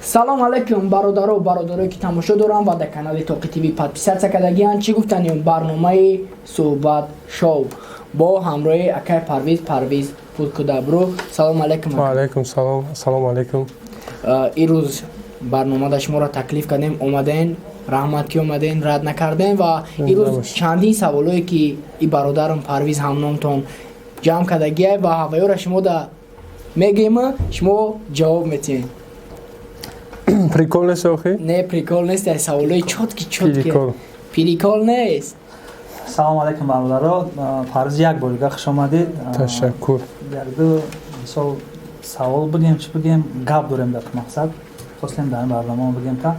салом алайкум бародару бародарое ки тамошо дорам ва дар канали Тоқи ТВ подписатсия кардагиянд. Чӣ гуфтанем барномаи суҳбат шоу бо ҳамроҳи акай Парвиз Пулкудабру. Салом алайкум. Ва алайкум салом. Ассалому алайкум. Ирӯз барномада шуморо таклиф кардем, омаден, раҳмат ки омаден, рад накардем ва ирӯз чандин саволое ки и бародарам Парвиз ҳамномтон ҷамъ кардагия ва ҳаваёра шумо да мегем, шумо ҷавоб метиҳед. Прикол нест охи? Не, прикол нест, ай саволои чотки. Прикол нест. Салом алейкум бародаро. Парвиз як бор дига хуш омадед. Ташаккур. Як-ду мисол савол бигем, чӣ бигем, гап дорем дар мақсад. Хостем дар барнома бигем ка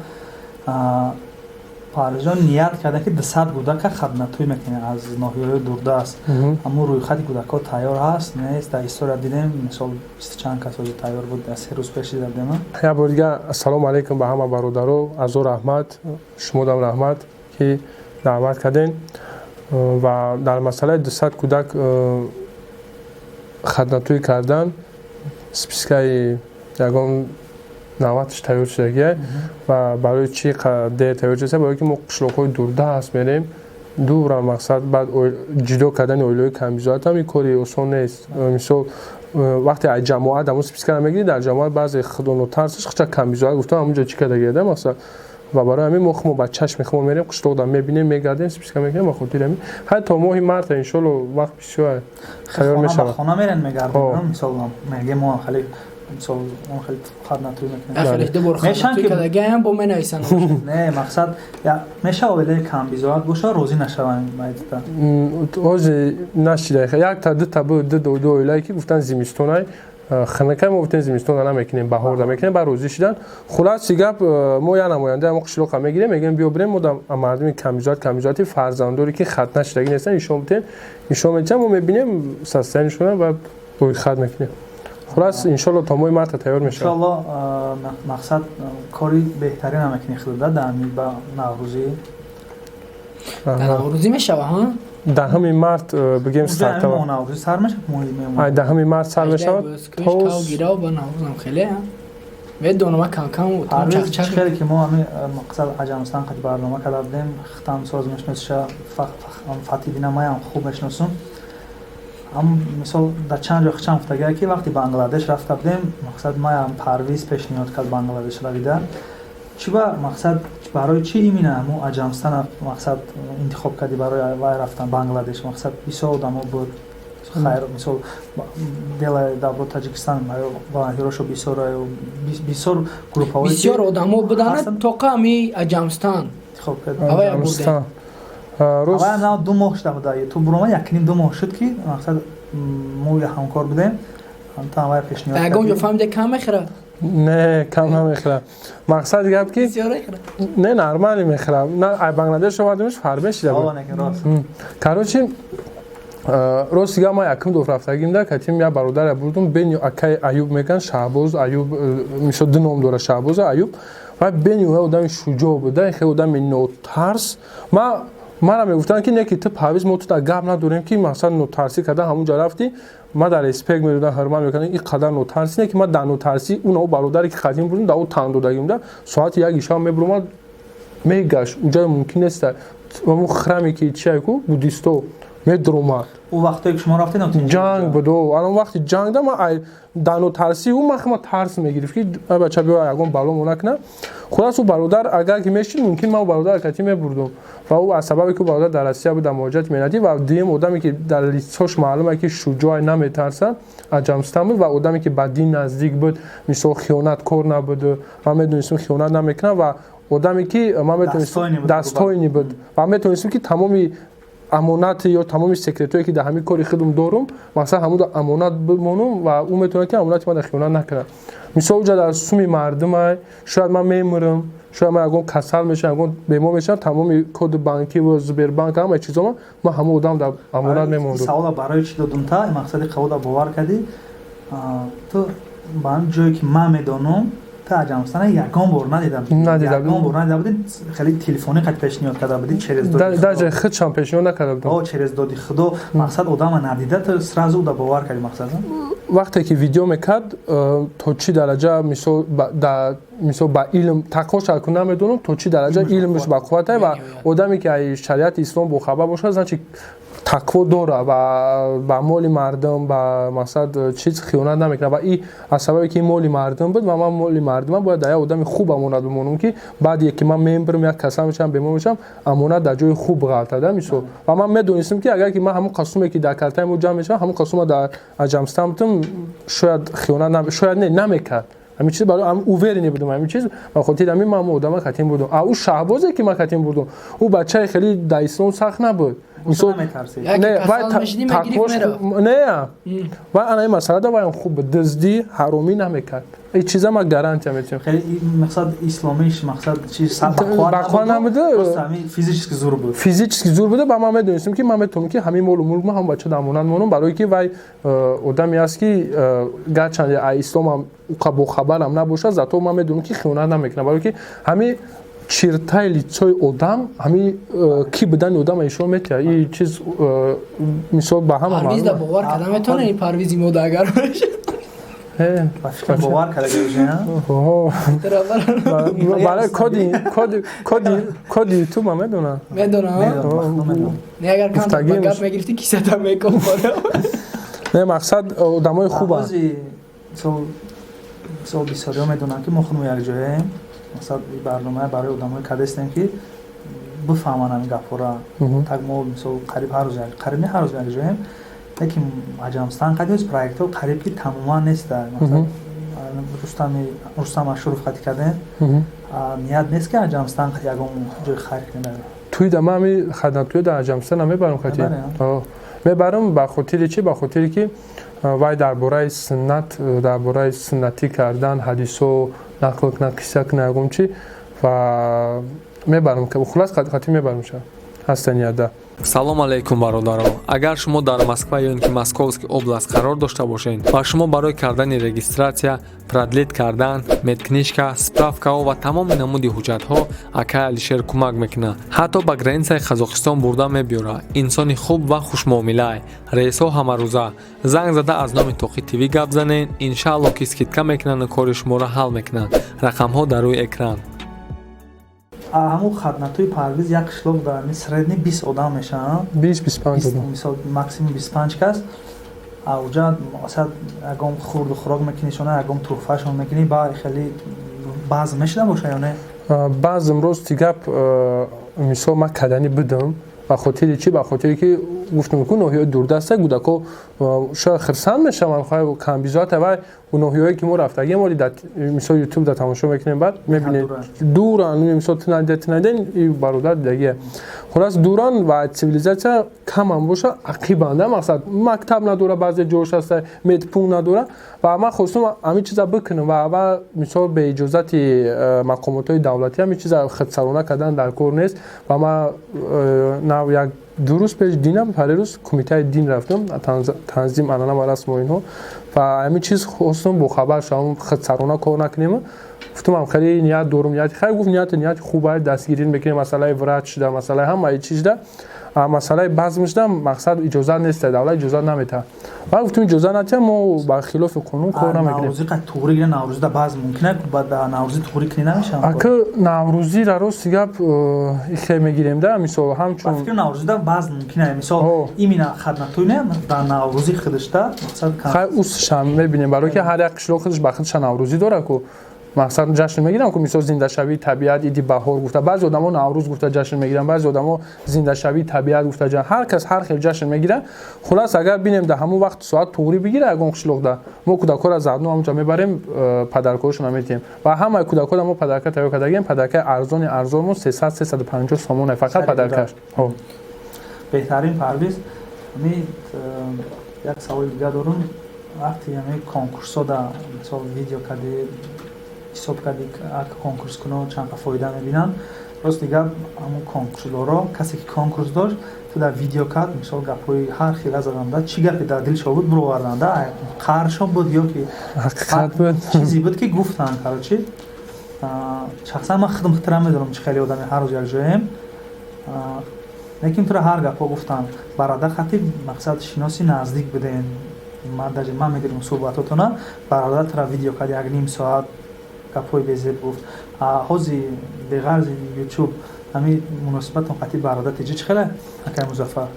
Парвиз ҷон ният карда ки 200 кӯдака хадматҳои мекунем аз ноҳияҳои дурдаст. Аммо рӯйхати кӯдакҳо тайёр ҳаст, нест? Дар история дидем, мисол 20 чанд кас ҳозир тайёр буд, аз 3 рӯз пеш дидем. Як бор дига ассалому алайкум ба ҳама бародаро. Азо раҳмат, шумодам раҳмат ки даъват карден ва дар масъалаи 200 кӯдак хадматҳои кардан спискаи ягон навбаташ тайёр шудагия ва барои чӣ дер тайёр шуда? Барои ки мо қишлоқҳои дурдаст мерем, дура мақсад баъд ҷудо кардани оилаҳои камбизоат ҳам ин кори осон нест. Мисол вақте аз ҷамоат ҳамон спискаро мегирӣ, дар ҷамоат баъзе худо нотарсаш хича камбизоат гуфта ҳамонҷо чӣ кардагия да мақсад ва барои ҳамин мо ба чашми худмон мерем, қишлоқда мебинем, мегардем, списка мекунем ва хотири ҳамин ҳай то моҳи марта иншоалло вақт бисёр тайёр мешавад. Хона мерен мегардем, мисол мегем мо хали мисол он хали хадматҳои мекунем. Ахириш дубор хадматҳои кардагиам бо менависанд. Не, мақсад меша оилаи камбизоат боша розӣ нашаванд майдида. Ҳозир нашида як та ду та буд ду оилае ки гуфтан зимистонай ханакай мо гуфтем зимистона намекунем, баҳорда мекунем, ба розӣ шудан. Хулоси гап мо я намоянда мо қишлоқа мегирем, мегем биё бирем мо мардуми камбизоати фарзанддоре ки хат нашидаги нестан нишон битем, нишон медиҳам, мо мебинем састаянишона ва рӯи хат мекунем. Хулас иншалло то моҳи марта тайёр мешавад. Иншалло мақсад кори беҳтарин ҳам мекунӣ худа дар ба наврӯзӣ. Дар наврӯзӣ мешава ҳа? Дар ҳамин март бигем стартава. Наврӯзӣ сар мешавад моҳи мемон. Ай дар ҳамин март сар мешавад. Тав гирав ба наврӯзам хеле ҳа? Медонам кам чақчақ. Хеле ки мо ҳами мақсад аҷамистан қад барнома карда будем, хитамсоз мешносиша Фатидина маям хуб мешносум. Мисол дар чанд ҷо хичам гуфтагия ки вақти Бангладеш рафта будем, мақсад маям Парвиз пешниҳод кард Бангладеш равида. Чӣ ба мақсад барои чӣ имина мо аҷамистан мақсад интихоб кардӣ барои вай рафтан Бангладеш? Мақсад бисёр одамо буд. Хайр мисол дела давло Таҷикистан волонтёрошо бисёр группаҳои бисёр одамо буданд то қами аҷамистан интихоб карданд. Аввал на 2 моҳ шуда буда. То бурома 1.5-2 моҳ шуд ки мақсад мо я ҳамкор будем. Антан аввал пешниҳод кардем. Ягон ҷо фаҳмиде кам мехӯрад? Не, кам намехӯрад. Мақсад гап ки бисёр мехӯрад. Не, нормали мехӯрад. На ай Бангладеш омадимш фарбе шуда буд. Короче рости гап ма якум доф рафтагим да катим я бародаря бурдум бени акай Аюб меган Шаҳбоз Аюб мисол ду ном дора Шаҳбоз Аюб ва бени одами шуҷоъ буда, хеле одами нотарс. Мара мегуфтанд ки не ки ту Парвиз мо туда гап надорем ки мақсад нотарсӣ кардан ҳамонҷо рафти ма дар респект медодам, ҳурмат мекардам. Ин қадар нотарсӣ не ки ма дар нотарсӣ уно бародаре ки қадим будем дар о тан додагим да соати 1 ишам мебуромад мегашт уҷа мумкин нест мо храме ки чия ку будисто медромад о вақтое ки шумо рафтед ҷанг будо алон вақти ҷанг да ма ай дар нотарсӣ у махма тарс мегирифт ки ай бача биё ягон бало мо накунад. Хулас у бародар агар ки мешид мумкин ман бародар кати мебурдум ва ӯ аз сабабе ки бародар дар Россия буд дар муҳоҷирати меҳнатӣ ва дуюм одаме ки дар лисҳош маълуме ки шуҷоъ наметарсад аҷамистан буд ва одаме ки ба дин наздик буд, мисол хиёнаткор набуд, ман медонистам хиёнат намекунад ва одаме ки ман метонистам дастойни буд ва метонистам ки тамоми амонат ё тамоми секретое ки дар ҳамин кори худам дорум мақсад ҳамуда амонат бимонам ва ӯ метавонад ки амонати ман хиёнат накунад. Мисол уҷа дар суми мардумай шояд ман мемурам, шояд ман ягон касал мешавам, ягон бемор мешавам, тамоми коди банкӣ ва Сбербанк ҳама чизома ман ҳама одам дар амонат мемондам. Савола барои чӣ додум та мақсади қавуда бовар кардӣ ту ба ин ҷое ки ман медонам аҷамистан ягон бор надидам. Ягон бор надида будед хеле телефони қад пешниҳод карда будед через доди даже худшам пешниҳод накарда будам. Через доди худо мақсад одама надида ту сразу да бовар кардӣ мақсад. Вақте ки видео мекард то чӣ дараҷа мисол мисол ба илм тақошак намедонам то чӣ дараҷа илмш ба қувват ва одаме ки аз шариати ислом бохабар бошад значи тақво дора ба моли мардум ба мақсад чиз хиёнат намекунад ва и аз сабабе ки моли мардум буд ва ман моли мардумам бояд дар як одами хуб амонат бимонам ки баъде ки ман мембарам як каса мешавам бемор мешавам амонат дар ҷои хуб ғалтада мисол ва ман медонистам ки агар ки ман ҳамон қасуме ки дар калтаи мо ҷамъ мешавам ҳамон қасума дар аҷамстан бутам шояд хиёнат шояд не намекард ҳамин чиз барои уверене будам ҳамин чиз ба хотири ҳамин ман одама хатим будам ӯ шаҳбозе ки ман хатим будам ӯ бачаи хеле дар ислом сахт набуд мисол не ва ана ин масъала да ваям хуб дӯздӣ ҳаромӣ намекард ин чиза ман гарантия метавонам хеле мақсад исломиш мақсад чиз бақва набуда физически зур буд физически зур буда ба ман медонистам ки ман метавонам ки ҳамин молу мулк ҳам бача дар амонат монам барое ки вай одаме аст ки гарчанде аз исломам бохабарам набошад зато ман медонам ки хиёнат намекунад барое ки ҳамин чиртаи лицои одам ҳамин ки будани одам нишон медиҳад ин чиз мисол ба ҳама парвиз да бовар карда метавонад ин парвизи мода агар бовар барои коди ютуб ма медонам не агар гап мегирифти кисата мекон не мақсад одамои хубанд мисол бисёриҳо медонанд ки мо худмо якҷояем масалан барномаи барои одамои кадестем ки бифаҳманд ҳамин гапҳоро так мо мисол қариб ҳар рӯз не ҳар рӯз якҷояем лекин аҷамстан қадиҳоз проектҳо қариб ки тамоман неста рустам ашуров хати кардем ният нест ки аҷамстан ягон ҷои хайр кунем туи да ман ҳамин хадматгӯё дар аҷамстан мебарам хати мебарам ба хотири чӣ ба хотире ки вай дар бораи суннатӣ кардан ҳадисҳо нақл кунад қисса кунад ягон чӣ ва мебарам хулас хати мебарам ша ҳастан яда. салом алейкум бародарон, агар шумо дар Москва ё ин ки Московский област қарор дошта бошед ва шумо барои кардани регистратсия, продлит кардан, медкнижка, справкаҳо ва тамоми намуди ҳуҷҷатҳо акай Алишер кӯмак мекунад. Ҳатто ба границаи Қазоқистон бурда мебиёрад. Инсони хуб ва хушмуомилаи, рейсҳо ҳамарӯза. Занг зада аз номи Тоқи ТВ гап занед, иншаалло ки скидка мекунанд ва кори шуморо ҳал мекунанд. Рақамҳо дар рӯи экран. ҳамун хадматҳои парвиз як қишлоқ дар средни 20 одам мешаванд 20-25 одам мисол максимум 25 кас ауҷа масалан ягон хурду хӯрок мекунишона ягон туҳфаашон мекунӣ ба хеле баъз мешуда боша ё не баъзм рости гап мисол ман каданӣ будам ба хотири чӣ ба хотире ки гуфтам ку ноҳияи дурдаста гудако шояд хирсанд мешаванд хоҳ камбизоата вай ноҳияое ки мо рафтагем оли мисол ютуб да тамошо мекунем баъд мебинед дуран мисол тинаден и бародар дидагия хулас дуран ва цивилизатсия камам боша ақибанда мақсад мактаб надора баъзе ҷош аста медпункт надора ва ман хостам ҳамин чиза бикунам ва мисол бе иҷозати мақомотҳои давлатӣ ҳамин чиза худсарона кардан дар кор нест ва ман нав як ду рӯз пеш динам парирӯз кумитаи дин рафтам танзим анъана ва расму инҳо ва ҳамин чиз хостам бохабар шавам худсарона кор накунем гуфтам хеле ният дорум нияти хайр гуфт нияти хуб дастгирӣ мекунем масъалаи врач шуда масъалаи ҳамаи чизда масъалаи базмшда мақсад иҷозат нест давлат иҷозат наметаҳад ва гуфтам иҷозат натиҳам мо ба хилофи қонун кор намекунем наврӯзӣ да баъз мумкина ба наврӯзӣ туғрӣ кунӣ намешавад ака наврӯзира рости гап ихе мегирем да мисол ҳамчун фикр наврӯзӣ да баъз мумкина мисол имина хадматҳои не дар наврӯзӣ худашда мақсад хай усшам мебинем барое ки ҳар як қишлоқ худаш ба худша наврӯзӣ дора ку мақсад ҷашн мегирам ку мисол зиндашавии табиат иди баҳор гуфта баъзе одамо наврӯз гуфта ҷашн мегиранд баъзе одамо зиндашавии табиат гуфта ҳар кас ҳар хел ҷашн мегирад хулас агар бинем дар ҳамон вақт соат туғрӣ бигира ягон қишлоқда мо кӯдакҳоро аз задну ҳамонҷо мебарем падаркошона метиҳем ва ҳамаи кӯдакҳоро мо падарка тайёр кардагем падаркаи арзонмо 300-350 сомон фақат падаркаш беҳтарин парвиз як саволи дигар дорум вақти конкурсҳо да мисол видео кади ҳисоб кардӣ конкурс куно чанқа фоида мебинанд рости гап ҳамон конкурсдоро касе ки конкурс дошт ту дар видео кард мисол гапҳои ҳар хела заданда чӣ гапе дар дилшо буд бироварданда қаршо буд ё ки ҳақиқат буд чизе буд ки гуфтанд карочи шахсан ман худам медонам чӣ хеле одами ҳар рӯз якҷояем лекин тура ҳар гапҳо гуфтанд бародар хатиб мақсад шиноси наздик будем ман мегирам суҳбатотона бародар тура видео кард 1.5 соат гапҳои безеб гуфт. ҳози беғарзи ютуб ҳамин муносибатон қатъи бародар тиҷи чӣ хела акай Музаффар?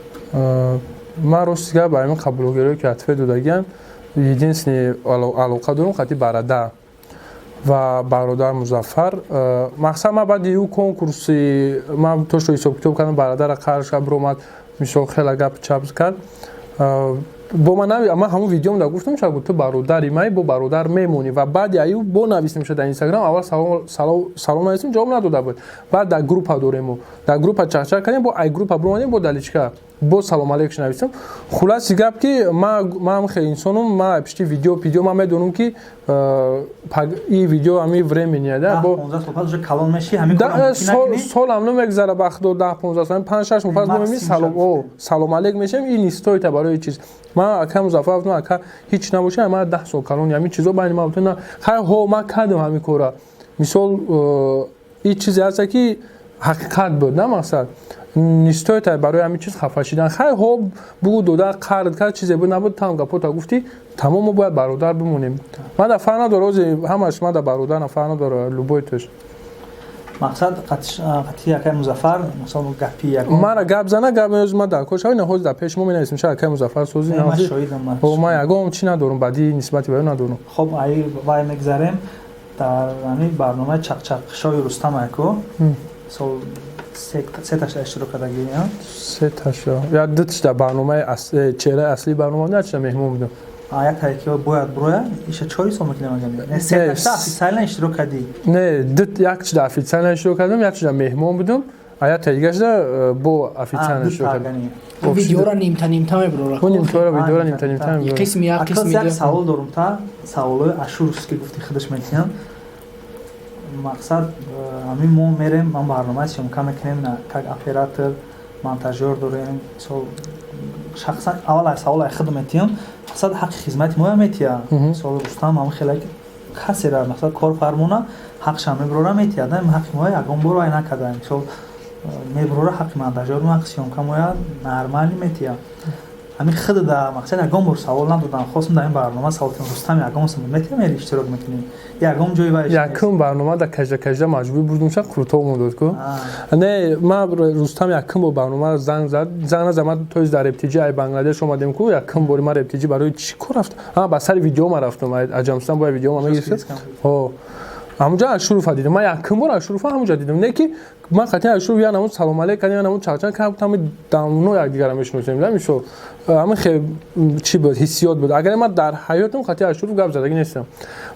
ман рости гап ба ҳамин қабулгерои ки атфе додагиян единственный алоқа дорам қатъи бародар ва бародар Музаффар. мақсад ман баъди ӯ конкурси ман то шо ҳисоб китоб кардам бародара қарша биромад мисол хела гап чап кард бо ман ҳамун видеомда гуфтам шаyd ту бародари май бо бародар мемонӣ ва баъди аю бо нависем шуд дар инстаграм аввал салом нависем ҷавоб надода буд баъд дар группа дорему дар группа чақчақ кардем бо ай группа биромадем бо даличка бо салом алейкум нависем. хулоси гап ки ман хеле инсонам ман пишти видео ман медонам ки и видео ҳами времени да бо 15 соат уже калон меши ҳамин кора солам намегзара бахто 10-15 сал 5-6 муфаз меми салом алейкум мешем ин историта барои чиз ман ака Музаффар гуфтам ака ҳеч набоша ман 10 сол калон ҳамин чизо байни ман бутна хай ҳо ман кардам ҳамин кора мисол ин чизе ҳаста ки ҳақиқат буд на мақсад нистоята барои ҳамин чиз хафа шидан хай ҳо бугу дода қард кард чизе буд набуд там гапота гуфти тамом мо бояд бародар бимонем ман да фарқ надора ози ҳамаш ман да бародар на фарқ надора любой тош мақсад қатъи акай Музаффар мисол гапи ягон мара гап зана гап меёз ман дар кошави наҳоз дар пеш мо менависем шаyd акай Музаффар сози ман шоидам ман ягон чӣ надорам баъди нисбати ба ё надорам. хоб ай вай мегзарем дар ҳамин барномаи чақчақшои Рустам айко сол се ташта иштирок кардагӣ се ташта я ду ташта барномаи чеҳраи аслии барнома не ташта меҳмон будам як таки бояд броя иша 4 сол мекунем агам се ташта официально иштирок кардӣ не ду як чида официально иштирок кардам як чида меҳмон будам а як тагигашда бо официально иштирок кардам видеора нимта меброра видеора нимта меброра қисми як қисми як савол дорум та саволои ашурс ки гуфти худаш метиҳам мақсад ҳамин мо мерем ман барномаи съёмка мекунем как оператор монтажёр дорем мисол шахсан аввал саволаи худ метиҳам мақсад ҳаққи хизмати моя метиҳа мисол Рустам ҳам хеле касера мақсад корфармона ҳаққша меброра метиҳа да ҳаққи моя ягон бор ай накардаем мисол меброра ҳаққи монтажёр ҳаққи съёмка моя нормали метиҳа ҳамин худ да мақсад ягон бор савол надодам хостам дар ин барнома саволтим Рустам ягон сам метиҳам мери иштирок мекунем ягон ҷои вай якум барнома да кажда маҷбур будем ша крутов мудод ку не ман Рустам якум бо барнома занг зад ман то дар рептиҷи ай Бангладеш омадем ку якум бори ман рептиҷи барои чӣ кор рафтам ба сари видеома рафтам аҷамстан бо видеома мегирифтам ҳамунҷа Ашуруфа дидам ман якум бор Ашуруфа ҳамунҷа дидам не ки ман қатъи Ашуруф я намуд салом алейк кардем я намуд чақчақ кардем давно якдигара мешиносем да мисол ҳамин хеле чӣ буд ҳиссиёт буд агар ман дар ҳаётам қатъи Ашуруф гап задагӣ нестам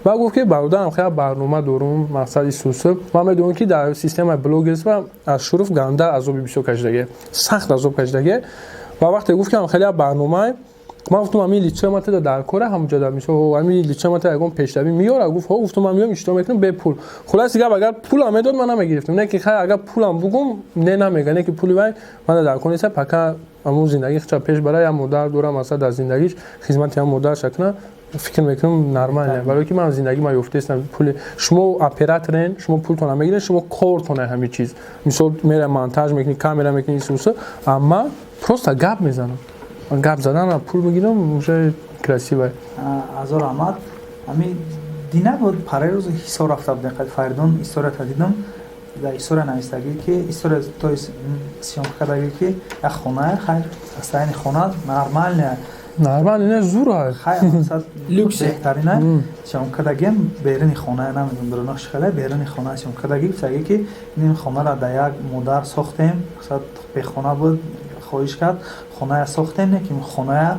ва гуфт ки бародарам хеле барнома дорум мақсади сусу ман медонам ки дар системаи блогерства Ашуруф ганда азоби бисёр кашидагӣ сахт азоб кашидагӣ ва вақте гуфт ки хеле барномаи ман гуфтам ҳамин лицои ман теда дар кора ҳамуҷа да мисол ҳамин лицои ман теда ягон пешравӣ меёра гуфт ҳо гуфтам ман меём иштирок мекунам бе пул хулоси гап агар пулам медод ман намегирифтам не ки хай агар пулам бугум не намега не ки пули вай ман дар кора неста пака ҳамун зиндагӣ хича пеш бара я модар дорам масад дар зиндагиш хизмати ҳам модар шакна фикр мекунам нормале барое ки ман зиндагӣ ма ёфтаистам пули шумо операторен шумо пултона мегиред шумо кортона ҳамин чиз мисол мера монтаж мекунӣ камера мекунӣ сусу амма просто гап мезанам гап задан пул мегирам уже красивое азор аҳмад ҳамин дина буд параи рӯзи ҳисор рафта будем қад фаридон историята дидам дар история навистагӣ ки история то сиёмка кардагӣ ки як хонае хайр ҳастаини хона нормалне не зура хайр мақсад люкс беҳтарина сиёмка кардагиам беруни хонае намедонам дурунош хеле беруни хонае сиёмка кардагӣ гуфтагӣ ки ин хонара дар як модар сохтем мақсад бехона буд хоҳиш кард хонае сохтем не ки хонае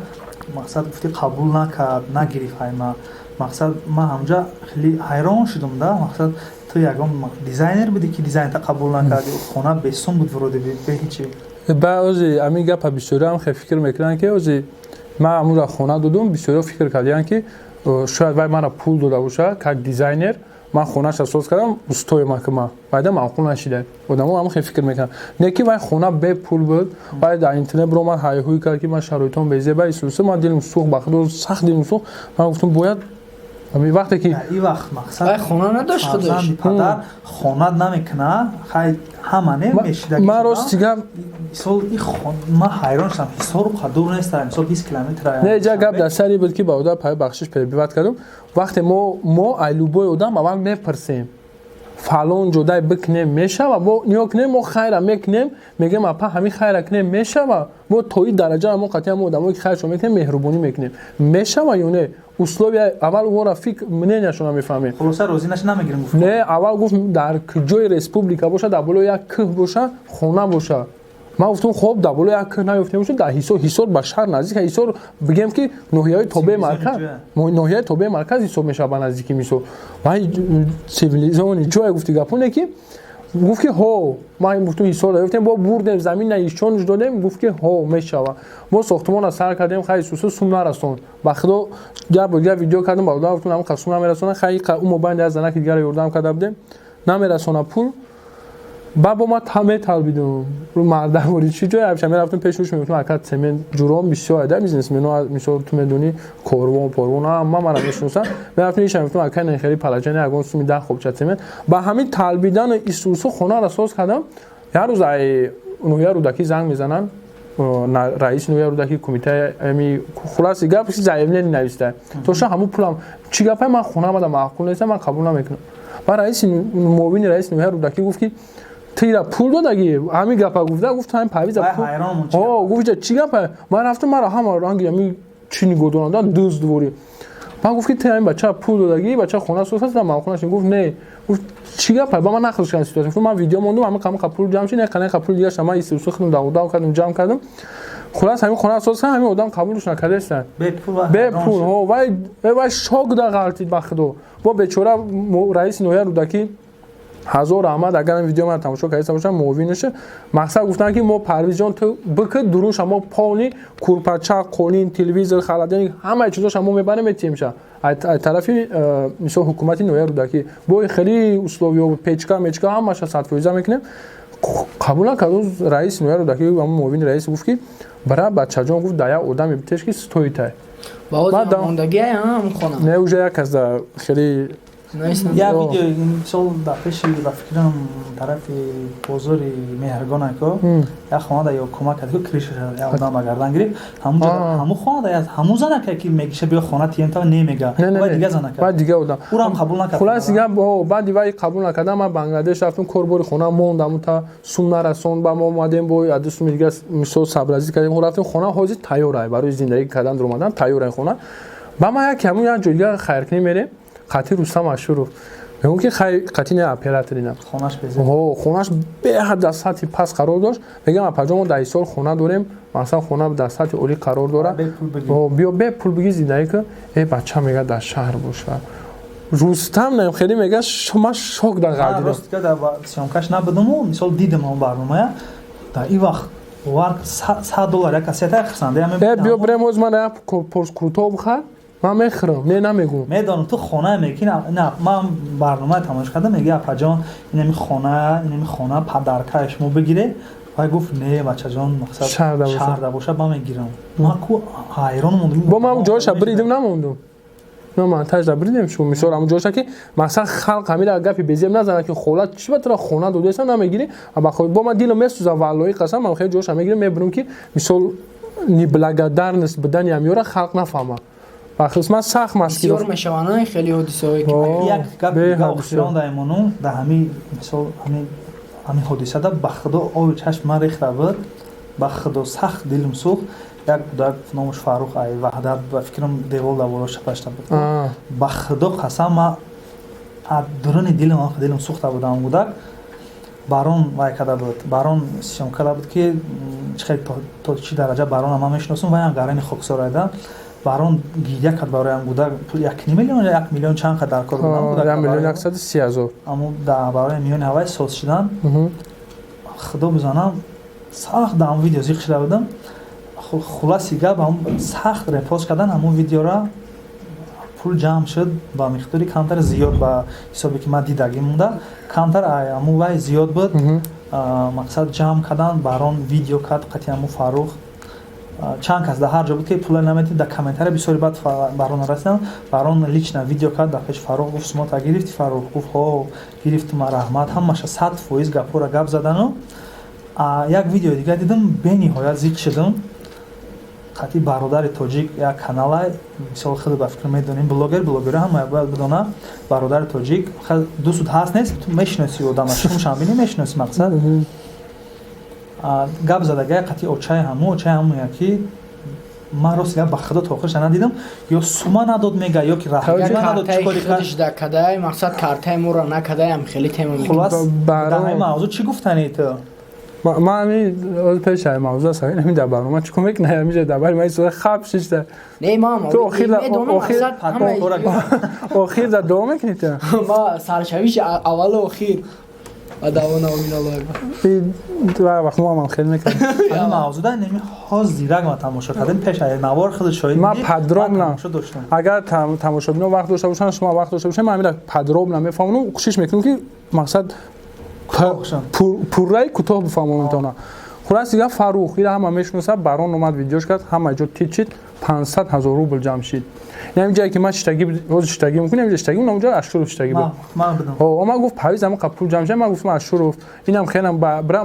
мақсад гуфти қабул накард нагирифт ҳайма мақсад ман ҳамҷа хеле ҳайрон шудам да мақсад ту ягон дизайнер будӣ ки дизайнта қабул накарди хона бесум буд вуруди бе ҳичи ба ози ҳамин гапа бисёриам хеле фикр мекунанд ки ози ман ҳамунро хона додум бисёриҳо фикр кардиянд ки шояд вай мара пул дода боша как дизайнер ман хонаша соз кардам устои макма байда маъқул нашида одамо ҳам хеле фикр мекунанд не ки вай хона бе пул буд вай дар интернет биромад ҳайҳӯй кард ки ман шароитам безеба исуса ман дилм сӯх ба худо сахт дилм сӯх ман гуфтам бояд ҳамин вақте ки ин вақт мақсад хона надошт худаш падар хона намекуна хай ҳама не мешида ман рости гап мисол ман ҳайрон шудам ҳисору қадур нест мисол 20 километр не ҷа гап дар сари буд ки ба ода пай бахшиш перебиват кардам вақте мо айлубои одам аввал мепарсем фалон ҷодай бикунем мешава мо ниё кунем мо хайра мекунем мегем апа ҳамин хайра кунем мешава мо то ин дараҷа мо қатъиян мо одамое ки хайршон мекунем меҳрубонӣ мекунем мешава ё не условия аввал вора фикр мненияшона мефаҳмем хулоса розӣ наша намегирем гуфт не аввал гуфт дар ҷои республика боша дар боло як кӯҳ боша хона боша ман гуфтам хоб дар боло як кӯҳ наёфтем боша дар ҳисор ба шаҳр наздик ҳисор бигем ки ноҳияи тобеи марказ ноҳияи тобеи марказ ҳисоб мешава ба наздики мисол вай цивилизовани ҷое гуфти гапоне ки гуфт ки ҳо ман гуфтам ҳисор наёфтем бо бурдем замин наишчонш додем гуфт ки ҳо мешава мо сохтмона сар кардем хай сусу сум нарасон ба худо гап видео кардем ба одам гуфтам ҳам қасум намерасона хай умо байни аз занаки дигар ёрдам карда будем намерасона пул ба бо ма металбидум рӯ мардавори чӣ ҷое ҳамеша мерафтум пешуш мегуфтум ака цемент ҷуром бисёр айда бизнесмено мисол ту медонӣ корвон порвон ҳама мара мешиносам мерафтум иша мегуфтум ака нехери палаҷани ягон суми 10 хобча цемент ба ҳамин талбидану исусу хонара соз кардам як рӯз ай ноҳияи рӯдакӣ занг мезананд раиси ноҳияи рӯдакӣ кумитаи ами хулоси гап ки заявление нависта тоша ҳамун пулам чӣ гапай ман хона омада маъқул нест ман қабул намекунам ба раиси муовини раиси ноҳияи рӯдакӣ гуфт ки тира пул додаги ҳамин гапа гуфта гуфт ҳамин павиза пул гуфт чӣ гапа ман рафтам мара ҳама ранги ҳамин чӣ нигоҳдорандан дуздворӣ ман гуфт ки ти ҳамин бача пул додаги бача хона соз ҳаст маъқул наша гуфт не гуфт чӣ гапа ба ман нахӯш кардам ситуация гуфтам ман видео мондум ҳамин қамқа пул ҷамъ шид неқа пул дигар шама истисо худам давода кардам ҷамъ кардам хулас ҳамин хона соз кардам ҳамин одам қабулш накардаистанд бе пул вай шок да ғалтид ба худо бо бечора раиси ноҳияи рӯдакӣ ҳазор раҳмат агарам видео ман тамошо кардаиста бошам муовинаше мақсад гуфтанд ки мо парвизҷон ту бикӣ дуруша мо полни курпача қолин телевизор халадник ҳамаи чизоша мо мебарем метиемша ай тарафи мисол ҳукумати ноҳияи рӯдакӣ бо хеле условиё печка мечка ҳамаша 100% мекунем қабул накард раиси ноҳияи рӯдакӣ ҳамун муовини раис гуфт ки бара бачаҷон гуфт да як одаме битеш ки стоитай не уже як аз хеле я видео мисол дар пеши ба фикрам тарафи бозори меҳргонако як хонада ё кӯмак кард ки кришаша як одам ба гардан гирифт ҳамун хонада ҳамун занака ки мегиша биё хона тиемта немега баъд дига занака баъд дига одам урам қабул накард хулас дига баъди вай қабул накардам ман бангладеш рафтум корбори хона мондам та сум нарасон ба мо омадем бо аду суми дига мисол сабразӣ кардем рафтум хона ҳозир тайёрай барои зиндагӣ кардан дуромадан тайёрай хона ба ман як ҳамун як ҷой дига хайркунӣ мерем қати Рустам Ашуров мегӯм ки хай қати не операторина хонаш беҳад дар сатҳи паст қарор дошт мегам апаҷо мо дар ҳисор хона дорем масалан хона дар сатҳи олӣ қарор дорад биё бе пул бигӣ зиндагӣ кун бача мега дар шаҳр боша Рустам наем хеле мега ман шок дар ғалдидам дар сёмкаш набудаму мисол дидам он барномая дар ин вақт варк $100 як кассета хисанда биё бирем ҳоз ман як порскрутов хад ман мехӯрам не намегӯм медонам ту хона меки на ман барномаи тамошо кардам меги апаҷон инами хона падаркаи шумо бигире вай гуфт не бачаҷон мақсад шаҳрда боша ба мегирам ман ку ҳайрон мондам бо ман ҷоша биридим намондум ман тажда биридем шу мисол ҳамун ҷоша ки мақсад халқ ҳамира гапи безем назанад ки хола чӣ ба тура хона додаиста намегири бо ман дилам месӯза валлои қасам ман хеле ҷоша мегирем мебирам ки мисол неблагодарност будани ҳамёра халқ нафаҳма ман сахт бисёр мешаванд хеле ҳодисаҳое ки як гапи охирон даймону дар ҳамин мисол ҳамин ҳодисада ба худо оби чашм ман рехта буд ба худо сахт дилам сӯхт як дудак номаш Фарух ай ваҳдат ба фикрам девол давола шапашта буд ба худо қасам ман аз дуруни дилам сӯхта будам гудак барон вай када буд барон сиём када буд ки то чӣ дараҷа барона ман мешиносам ваям гарани хоксор айда барон гиря кард бароям гудак 1 миллион ё 1 миллион чанд қадар кор будам 1,130,000 аммо да барои миёни ҳавай соз шидан худо бизанам сахт дар ҳамун видео зиқ шуда будам хуласи гап сахт репост кардан ҳамун видеора пул ҷамъ шуд ба миқдори камтар зиёд ба ҳисобе ки ман дидагӣ монда камтар ҳамун вай зиёд буд мақсад ҷамъ кардан барон видео кард қати ҳамун Фарух чанд кас дар ҳар ҷо буд ки пула наметид дар комментария бисёри баъд барон расидам барон лично видео кард дар пеши Фарух гуфт сумота гирифти Фарух гуфт ҳо гирифтум раҳмат ҳамаша 100% гапора гап задану як видеои дигар дидам, бениҳоят зид шудам. Хати бародари тоҷик як канала, мисол хеле ба фикр медонем, блогера ҳама як бояд бидона, бародари тоҷик, дусуд ҳаст нест, ту мешиноси одамаш, тумшам бини мешиноси мақсад. Гап задага қати очаи ҳаму яки маро сига ба худо то охирш надидам, ё сума надод мега, ё ки раҳбар надод чикори худиш да кадай, мақсад картаи муро на кадай ам хеле тема хулас дар ҳамин мавзӯъ чӣ гуфтанӣ ту? ман ҳамин пеш ҳай мавзӯъ аст ҳамин дар барнома чӣ кор мекунай ҳамиҷа дар бари ман сура хаб шишта не мам ту охир да дуо мекунӣ ту ма саршавиш аввалу охир ва давона аминаллоҳ вақт мо ҳам хеле мекунем ҳамин мавзӯъда неми ҳоз зирак ма тамошо кардем пеш ҳай навор худ шоҳид ма подробно агар тамошобино вақт дошта бошанд шумо вақт дошта бошед ман ҳамин подробно мефаҳмонам кӯшиш мекунам ки мақсад пурраи кӯтоҳ бифаҳмонамтона хулас дига фарух ира ҳама мешиноса барон омад видеош кард ҳама ҷо тичид 500 000 рубл ҷамъ шид ин ҷае ки ман штагӣ ҳозир штагӣ мекунам ин штагӣ намуҷа Ашуров штагӣ буд ман гуфт павиз ама пул ҷамъ шид ман гуфтам Ашуров инам хелам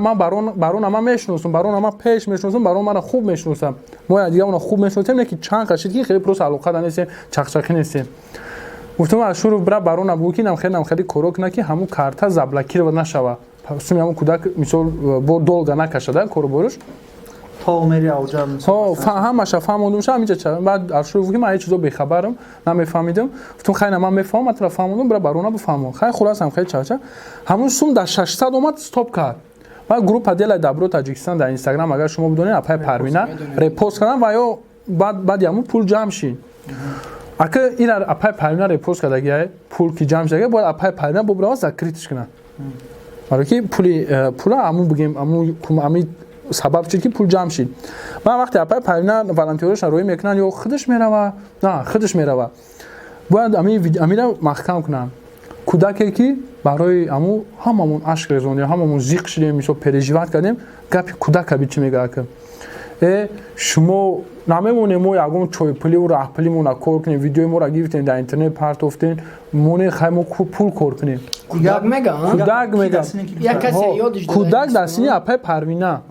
ман барон ама мешиносам барон ама пеш мешиносам барон мана хуб мешиносам мо дига уна хуб мешиносем не ки чанд қашид ки хеле просто алоқада нестем чақчақӣ нестем гуфтам Ашуров бра барона бугу ки инам хеле коро куна ки ҳамун карта заблокирова нашава суми ҳамун кӯдак мисол бо долга накашада короборуш ҳамаша фаҳмондумша ҳаминҷа баъд Ашуров ки ман ҳеҷ чизо бехабарам намефаҳмидам гуфтам хай ман мефаҳмам атра фаҳмондам бра барона бифаҳмон хай хуласам хай чаача ҳамун сум дар 600 омад стоп кард ва группа делай дабро таҷикистон дар инстаграм агар шумо бидонед апай парвина репост кардам ва ё баъди ҳамун пул ҷамъ шид ака ина апай парвина репост кардагия пул ки ҷамъ шидагия бояд апай парвина бобрава закритиш кунад баро ки пула ҳамун бигем ҳамин сабаб шид ки пул ҷамъ шид ман вақте апай парвина волонтерошон роӣ мекунанд ё худаш мерава на худаш мерава бояд амира маҳкам кунам кӯдаке ки барои ҳамамон ашк резонем ҳамамон зиқ шидем мисол переживат кардем гапи кӯдака би чӣ мегӯяд ки шумо намемонем мо ягон чойпуливу раҳпулимона кор кунем видеои моро гирифтем дар интернет партофтем моне хай мо пул кор кунем кӯдак мегам кӯдак дар синни апай парвина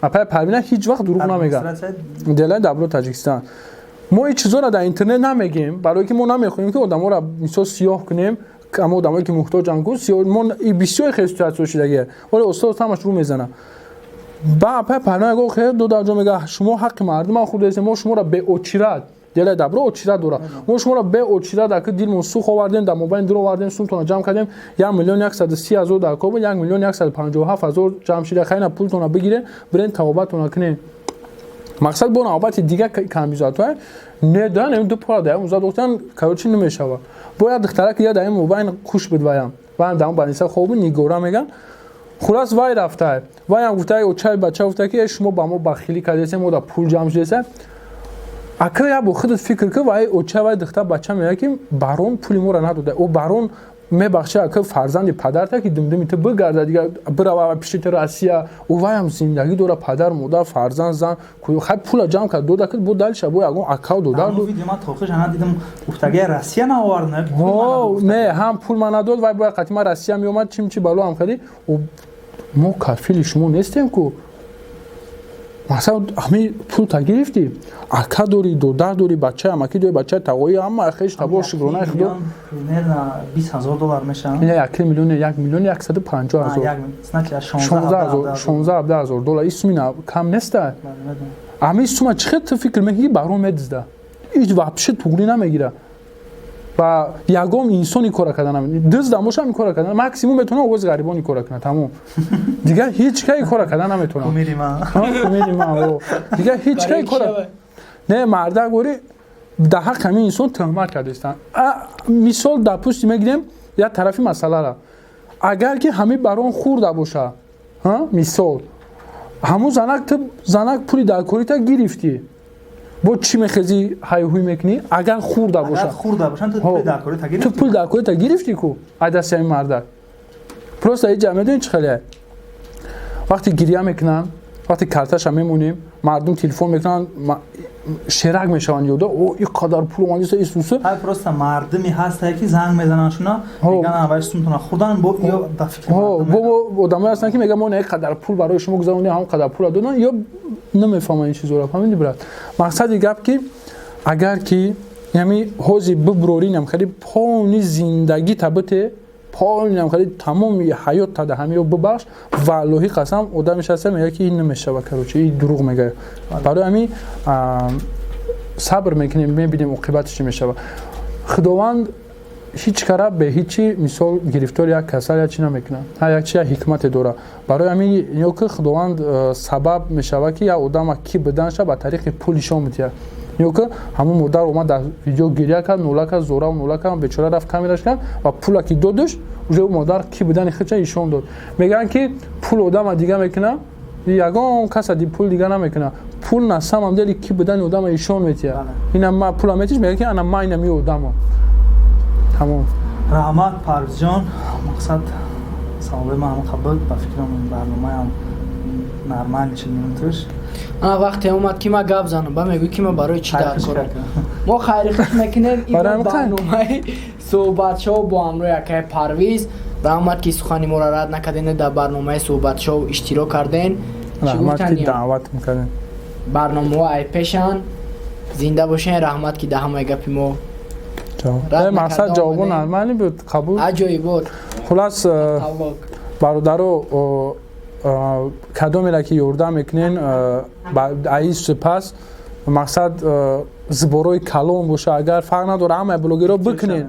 ҳеҷ вақт дурӯғ намегӯяд делаи дабро таҷикистон мо ин чизоро дар интернет намегем барое ки мо намехоҳем ки одаморо мисол сиёҳ кунем ама одамое ки муҳтоҷанд мо бисёр хел ситуатсия шидагия вале устод ҳамаш рӯ мезанад ба апай парвина го хел додаҷо мега шумо ҳаққи мардуман худ ҳастем мо шуморо беочират делаи дабро очират дора мо шуморо беочират аки дилмон сух овардем дар мобайни дур овардем сумтона ҷамъ кардем 1 130 000 дар кобил 1 157 000 ҷамъ шида хайна пултона бигире бирен тавобатона кунем мақсад бо навбати дига камбизатва не дан ду пора даям узад гуфтан карочи намешава бояд духтара ки я дар мобайн хуш бидваям ва дар баниса хобу нигора меган хулас вай рафта вай ам гуфта очай бача гуфта ки шумо ба мо бахилӣ кардесем мо да пул ҷамъ шудеса ака я бо худат фикр ки вай очай вай духта бача мега ки барон пули моро надода о барон мебахша ака фарзанди падарта ки думдуми ту бигарда дига бирава пиши ту Россия о ваям зиндагӣ дора падар модар фарзанд зан хай пула ҷамъ кард дода ки бо далиша бо ягон акав дода видео ман тохиш ана дидам гуфтаги Россия навард не ҳам пул ман надод вай бо қати ман Россия меомад чим чи бало ам кади мо кафили шумо нестем ку масалан ҳамин пул та гирифтӣ ака дорӣ додар дорӣ бача амакӣ дорӣ бачаи тағои ҳама хеш табор шукронаи худо $20,000 мешавад 1 миллион 1 миллион 150 000 $16,000 ин сумина кам неста ҳамин сума чӣ хел ту фикр мекунӣ барон медизда ҳеҷ вапши туғрӣ намегира ва ягон инсони кора карда намед дизда моша ин кора карда максимум метавона овози гарибони кора кунад тамом дига ҳеҷ кай кора карда наметавона кумири ман дига ҳеҷ кай кора не марда гори дар ҳаққи ҳамин инсон тӯҳмат кардастанд мисол дар пӯсти мегирем як тарафи масъалара агар ки ҳамин барон хурда боша мисол ҳамун занак пули даркорита гирифтӣ бо чӣ мехезӣ ҳайҳуй мекунӣ агар хурда боша ту пули даркорита гирифтӣ ку айдаси ҳамин мардак просто иҷа медонӣ чӣ хеле вақте гирья мекунанд вақте карташа мемонем мардум телефон мекунанд شرک میشوند یودا او این قدر پول اومدی سه ایسوسه های پروستا مردمی هست که زنگ میزنن شونا میگن اولش سمتون خوردن با یا به فکر با آدمایی هستن که میگن ما نه قدر پول برای شما گذارونی هم قدر پول دادن یا نمیفهمن این چیزا رو فهمیدی برات مقصد گپ که اگر که یعنی حوزی ببرورینم خیلی پانی زندگی تبته پایینم خیلی تمام حیات تا ده همیو ببخش والله قسم آدمش هست میگه که این نمیشه و کروچی این دروغ میگه برای همین صبر میکنیم میبینیم عاقبتش چی میشه خداوند هیچ کاره به هیچی مثال گرفتار یک کسر یا چی نمیکنه هر یک چی حکمت داره برای همین یا که خداوند سبب میشه که یا آدم کی بدنشه به طریق پولشون میتیه یا که همون مادر اومد در ویدیو گریه کرد نولا کرد زورا و نولا کرد بیچاره رفت کامیراش کرد و پولا که دادش اون مادر کی بدن خچه ایشون داد میگن که پول آدم دیگه میکنه یگان کس دی پول دیگه نمیکنه پول نسام هم دلی کی بدن آدم ایشون میتیه اینم ما پول میتیش میگه که انا ما اینم یه آدم تمام رحمت پرویز جان مقصد سوال ما هم قبل با فکرم این برنامه هم نرمال چه میمونتش وقتی اومد که ما گپ زنم با میگه که ما برای چی در کنم ما خیرخش میکنیم این برنامه صحبت شو با امروی اکای پرویز رحمت که سخنی ما را رد نکردین در برنامه صحبت شو اشتراک کردین رحمت که دعوت میکنین برنامه ها ای پیشن زنده باشین رحمت که ده همه گپی ما مقصد جوابون نرمالی بود قبول عجایی بود خلاص برادرو کدومی که یوردم میکنین ای سپاس مقصد زبروی کلام باشه اگر فرق نداره همه بلوگی رو بکنین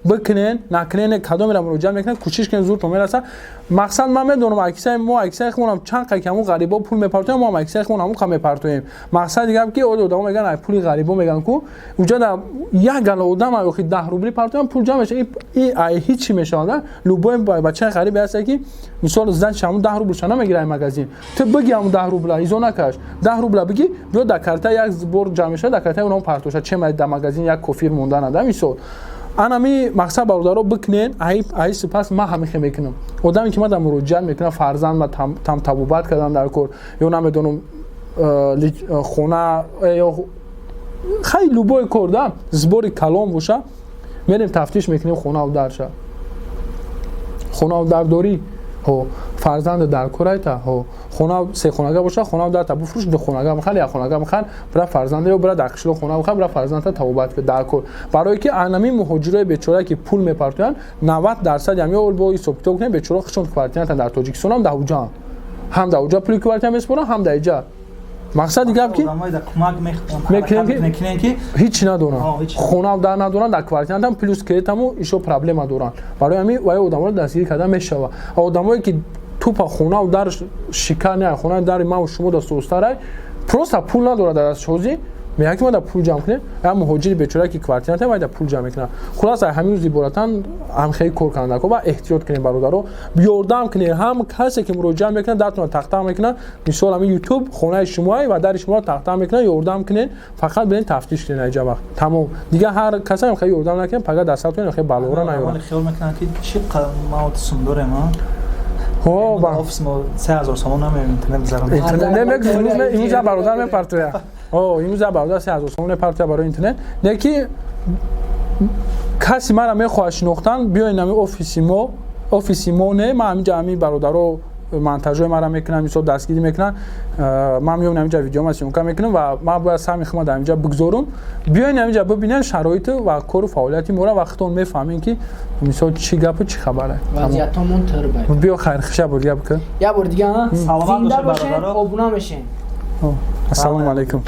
بکنین نکنین کدومی رو مراجعه میکنین کوشش کنین زور تو میرسه مقصد من میدونم اکثر ما اکثر خونم چند قکمو غریبا پول میپرتویم ما اکثر خونم کم میپرتویم مقصد دیگه که آدم میگن پول غریبا میگن کو اونجا در یک گل آدم اخی 10 روبلی پرتویم پول جمع میشه این هیچ میشه لوبو بچه غریبی هست که مثلا زن شامو 10 روبل شنا میگیره مغازین تو بگی هم 10 روبل ایزو نکاش 10 روبل بگی بیا در کارت یک زبر جمع شه در کارت اونم پرتوشه چه در مغازین یک کفیر موندن ادم مثلا انا می مقصد برادرو بکنین ای سپاس ما همیشه میکنم آدمی که ما در مراجعه میکنه فرزند ما تام توبت کردن در کور یا نمیدونم خونه یا خیلی لوبای کردم زبور کلام باشه میریم تفتیش میکنیم خونه و درشه خونه و در داری فرزند در کورایتا خونه سه خونگاه باشه خونه در تا بفروش دو خونگاه میخواد یا خونگاه میخواد برای فرزند یا برای داخل خونه میخواد برای فرزند تا توبت که در کور برای که انمی مهاجرای بیچاره که پول میپرتن 90% یعنی اول با سوپتو کنه بیچاره خشون کوارتین در تاجیکستان هم داوجا هم داوجا پول کوارتین میسپرن هم دایجا مقصد دیگه که آدمای در کمک میکنن که هیچ ندارن خونه در ندارن در کوارتین هم پلیس کریتمو ایشو پرابلم دارن برای همین وای آدما رو دستگیر کردن میشه آدمایی که تو پا خونه و در شکار نه خونه در ما و شما دست استاره پروستا پول نداره در از چوزی میگه که ما در پول جمع کنیم هم مهاجری بیچاره که کوارتینات ما در پول جمع کنه خلاص همین زیبوراتن هم خیلی کار کننده کو با احتیاط کنیم برادرو بیاردم کنه هم کسی که مراجعه میکنه درتون تخته میکنه مثلا همین یوتیوب خونه شما و در شما تخته میکنه یاردم کنه فقط برین تفتیش کنین اینجا وقت تمام دیگه هر کسی هم خیلی یاردم نکنه فقط دستاتون خیلی بالا نیاره خیال میکنن که چه ما سندره ما با آفیس ما 3000 تومان هم اینترنت بذارم اینترنت نمیگه اینجا برادر میپرتوه اینجا برادر 3000 تومان میپرتوه برای اینترنت نه که کسی مرا میخواد شناختن بیاین نمی آفیسی ما نه ما همینجا همین برادرو مونتاژ ما را میکنم مثلا دستگیری میکنن ما میام اینجا ویدیو ماسیون میکنم و ما باید سعی میکنم اینجا بگذارم بیاین اینجا ببینن شرایط و کار و فعالیت ما را وقتون میفهمین که مثلا چی گپ و چی خبره وضعیتمون تر بیا خیر خشه بود گپ که یا بار دیگه زنده باشین ابونا بشین السلام علیکم